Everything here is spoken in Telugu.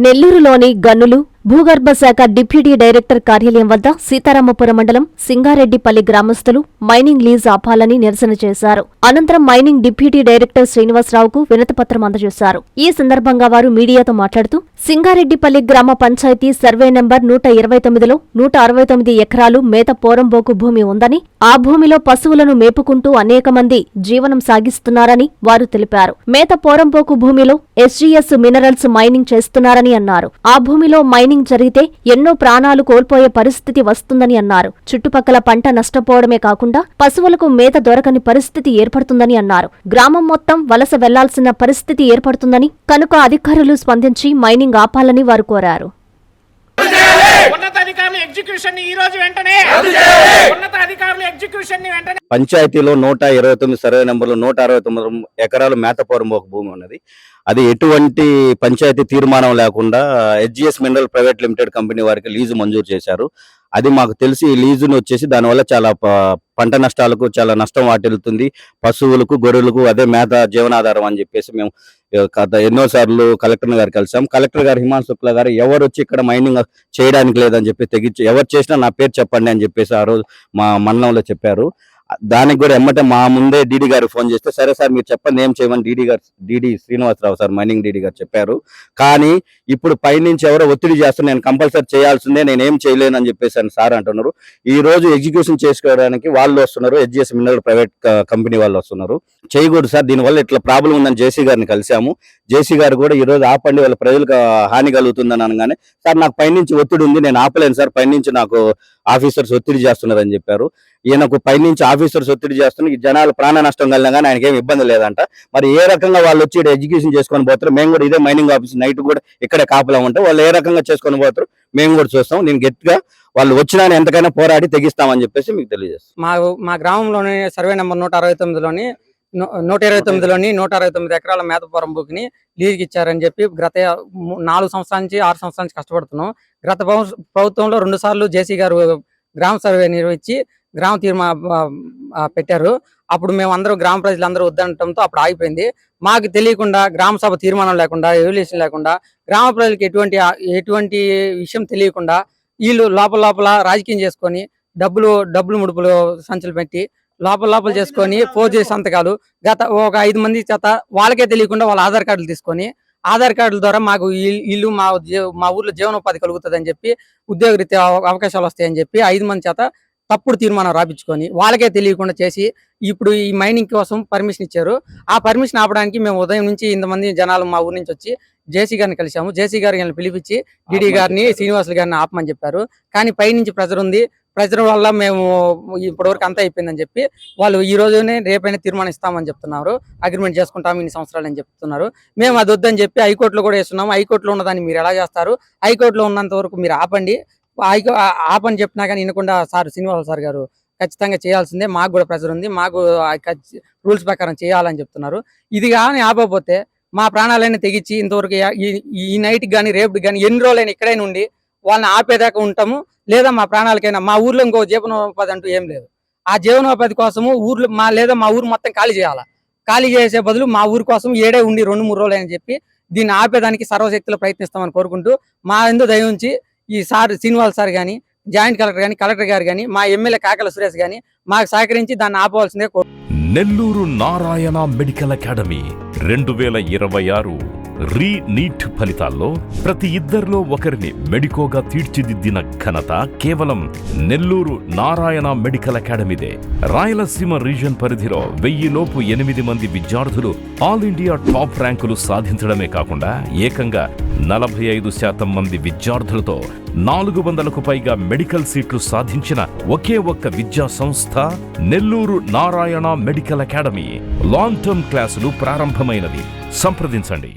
నెల్లూరులోని గన్నులు భూగర్భ శాఖ డిప్యూటీ డైరెక్టర్ కార్యాలయం వద్ద సీతారామపురం మండలం సింగారెడ్డిపల్లి గ్రామస్తులు మైనింగ్ లీజ్ ఆపాలని నిరసన చేశారు. అనంతరం మైనింగ్ డిప్యూటీ డైరెక్టర్ శ్రీనివాసరావుకు వినతిపత్రం అందజేశారు. ఈ సందర్భంగా వారు మీడియాతో మాట్లాడుతూ సింగారెడ్డిపల్లి గ్రామ పంచాయతీ సర్వే నెంబర్ 129లో 169 ఎకరాలు మేత పోరంబోకు భూమి ఉందని, ఆ భూమిలో పశువులను మేపుకుంటూ అనేక మంది జీవనం సాగిస్తున్నారని వారు తెలిపారు. మేత పోరంబోకు భూమిలో SGS మినరల్స్ మైనింగ్ చేస్తున్నారని అన్నారు. ఆ భూమిలో మైనింగ్ జరిగితే ఎన్నో ప్రాణాలు కోల్పోయే పరిస్థితి వస్తుందని అన్నారు. చుట్టుపక్కల పంట నష్టపోవడమే కాకుండా పశువులకు మేత దొరకని పరిస్థితి ఏర్పడుతుందని అన్నారు. గ్రామం మొత్తం వలస వెళ్లాల్సిన పరిస్థితి ఏర్పడుతుందని, కనుక అధికారులు స్పందించి మైనింగ్ ఆపాలని వారు కోరారు. పంచాయతీలో 129 సర్వే నెంబర్లు 169 ఎకరాలు మేత పోరంబోకు భూమి ఉన్నది. అది ఎటువంటి పంచాయతీ తీర్మానం లేకుండా SGS mineral private limited company వారికి లీజు మంజూరు చేశారు. అది మాకు తెలిసి ఈ లీజును వచ్చేసి దానివల్ల చాలా పంట నష్టాలకు చాలా నష్టం వాటిల్లుతుంది. పశువులకు, గొర్రెలకు అదే మేత జీవనాధారం అని చెప్పేసి మేము ఎన్నోసార్లు కలెక్టర్ గారు కలిసాం. కలెక్టర్ గారు హిమాంశు శుక్లా గారు ఎవరు వచ్చి ఇక్కడ మైనింగ్ చేయడానికి లేదని చెప్పి తెగించి, ఎవరు చేసినా నా పేరు చెప్పండి అని చెప్పేసి ఆ రోజు మా మండలంలో చెప్పారు. దానికి కూడా ఎమ్మటే మా ముందే డీడీ గారు ఫోన్ చేస్తే, సరే సార్ మీరు చెప్పండి ఏం చేయమని DD Srinivasarao sir mining DD గారు చెప్పారు. కానీ ఇప్పుడు పైనుంచి ఎవరో ఒత్తిడి చేస్తున్నారు, నేను కంపల్సరీ చేయాల్సిందే, నేనేం చేయలేను అని చెప్పేసి సార్ అంటున్నారు. ఈ రోజు ఎగ్జిక్యూషన్ చేసుకోవడానికి వాళ్ళు వస్తున్నారు, SGS మినరల్ ప్రైవేట్ కంపెనీ వాళ్ళు వస్తున్నారు. చేయకూడదు సార్, దీనివల్ల ఇట్లా ప్రాబ్లం ఉందని జేసీ గారిని కలిసాము. జేసీ గారు కూడా ఈ రోజు ఆపండి, వాళ్ళ ప్రజలకు హాని కలుగుతుందని అనగానే, సార్ నాకు పైనుంచి ఒత్తిడి ఉంది, నేను ఆపలేను సార్, పైనుంచి నాకు ఆఫీసర్స్ ఒత్తిడి చేస్తున్నారని చెప్పారు. ఈయనకు పైనుంచి ఆఫీసర్స్ ఒత్తిడి చేస్తున్న ఈ జనాలు ప్రాణ నష్టం కలిగినా కానీ ఆయనకి ఏమి ఇబ్బంది లేదంట. మరి ఏ రకంగా వాళ్ళు వచ్చి ఎగ్జిక్యూషన్ చేసుకొని పోతారు, మేము కూడా ఇదే మైనింగ్ ఆఫీస్ నైట్ కూడా ఇక్కడే కాపలా ఉంటే వాళ్ళు ఏ రకంగా చేసుకొని పోతారు మేము కూడా చూస్తాం. నేను గట్టిగా వాళ్ళు వచ్చినా ఎంతకైనా పోరాడి తెగిస్తామని చెప్పేసి మీకు తెలియజేస్తాం. మా గ్రామంలోని సర్వే నెంబర్ 169లోని 169 ఎకరాల మేత పోరంబోకుని లీజుకి ఇచ్చారని చెప్పి గత 4 సంవత్సరాల నుంచి 6 సంవత్సరాల నుంచి కష్టపడుతున్నాం. గత ప్రభుత్వంలో 2 సార్లు జేసీ గారు గ్రామ సర్వే నిర్వహించి గ్రామ పెట్టారు. అప్పుడు మేము అందరూ గ్రామ ప్రజలందరూ వద్దనటంతో అప్పుడు ఆగిపోయింది. మాకు తెలియకుండా గ్రామ సభ తీర్మానం లేకుండా, ఎవల్యూషన్ లేకుండా, గ్రామ ప్రజలకు ఎటువంటి విషయం తెలియకుండా వీళ్ళు లోపల రాజకీయం చేసుకొని డబ్బులు ముడుపులు సంచులు పెట్టి లోపల చేసుకొని ఫోర్జరీ సంతకాలు ఒక 5 మంది చేత వాళ్ళకే తెలియకుండా వాళ్ళ ఆధార్ కార్డులు తీసుకొని, ఆధార్ కార్డుల ద్వారా మాకు ఇల్లు మా ఊర్లో జీవనోపాధి కలుగుతుందని చెప్పి, ఉద్యోగరీత్యా అవకాశాలు వస్తాయని చెప్పి 5 మంది చేత తప్పుడు తీర్మానం రాపించుకొని వాళ్ళకే తెలియకుండా చేసి ఇప్పుడు ఈ మైనింగ్ కోసం పర్మిషన్ ఇచ్చారు. ఆ పర్మిషన్ ఆపడానికి మేము ఉదయం నుంచి ఇంతమంది జనాలు మా ఊరి నుంచి వచ్చి జేసీ గారిని కలిసాము. జేసీ గారిని పిలిపించి డీడీ గారిని, శ్రీనివాసులు గారిని ఆపమని చెప్పారు. కానీ పైనుంచి ప్రెజర్ ఉంది, ప్రెజర్ వల్ల మేము ఇప్పటివరకు అంతా అయిపోయిందని చెప్పి వాళ్ళు ఈ రోజునే రేపైనా తీర్మానం ఇస్తామని చెప్తున్నారు. అగ్రిమెంట్ చేసుకుంటాము ఇన్ని సంవత్సరాలు అని చెప్తున్నారు. మేము అది వద్దని చెప్పి హైకోర్టులో కూడా వేస్తున్నాము. హైకోర్టులో ఉన్నదాన్ని మీరు ఎలా చేస్తారు, హైకోర్టులో ఉన్నంత వరకు మీరు ఆపండి, ఆపని చెప్పినా కానీ వినకుండా సార్ శ్రీనివాస సార్ గారు ఖచ్చితంగా చేయాల్సిందే, మాకు కూడా ప్రెజర్ ఉంది, మాకు రూల్స్ ప్రకారం చేయాలని చెప్తున్నారు. ఇది కానీ ఆపకపోతే మా ప్రాణాలైనా తెగించి ఇంతవరకు ఈ నైట్కి కానీ రేపుకి కానీ ఎన్ని రోజులైనా ఇక్కడైనా ఉండి వాళ్ళని ఆపేదాకా ఉంటాము. లేదా మా ప్రాణాలకైనా, మా ఊర్లో ఇంకో జీవనోపాధి అంటూ ఏం లేదు. ఆ జీవనోపాధి కోసము మా ఊరు మొత్తం ఖాళీ చేయాలా, ఖాళీ చేసే బదులు మా ఊరి కోసం ఏడే ఉండి 2-3 రోజులు అని చెప్పి దీన్ని ఆపేదానికి సర్వశక్తిలో ప్రయత్నిస్తామని కోరుకుంటూ, మా ఎందు దయ ఉంచి ఈ సార్ శ్రీనివాస్ సార్ కానీ, జాయింట్ కలెక్టర్ కానీ, కలెక్టర్ గారు కానీ, మా ఎమ్మెల్యే కాకల సురేష్ కానీ మాకు సహకరించి దాన్ని ఆపవలసిందే. Nellore Narayana medical academy 2026 NEET ఫలితాల్లో ప్రతి ఇద్దరిలో ఒకరిని మెడికోగా తీర్చిదిద్దిన ఘనత కేవలం నెల్లూరు నారాయణ మెడికల్ అకాడమీదే. రాయలసీమ రీజియన్ పరిధిలో 1000 లోపు 8 మంది విద్యార్థులు ఆల్ ఇండియా టాప్ ర్యాంకులు సాధించడమే కాకుండా ఏకంగా 45% మంది విద్యార్థులతో 400కు పైగా మెడికల్ సీట్లు సాధించిన ఒకే ఒక్క విద్యా సంస్థ Nellore Narayana medical academy. Long term క్లాసులు ప్రారంభమైనవి. సంప్రదించండి.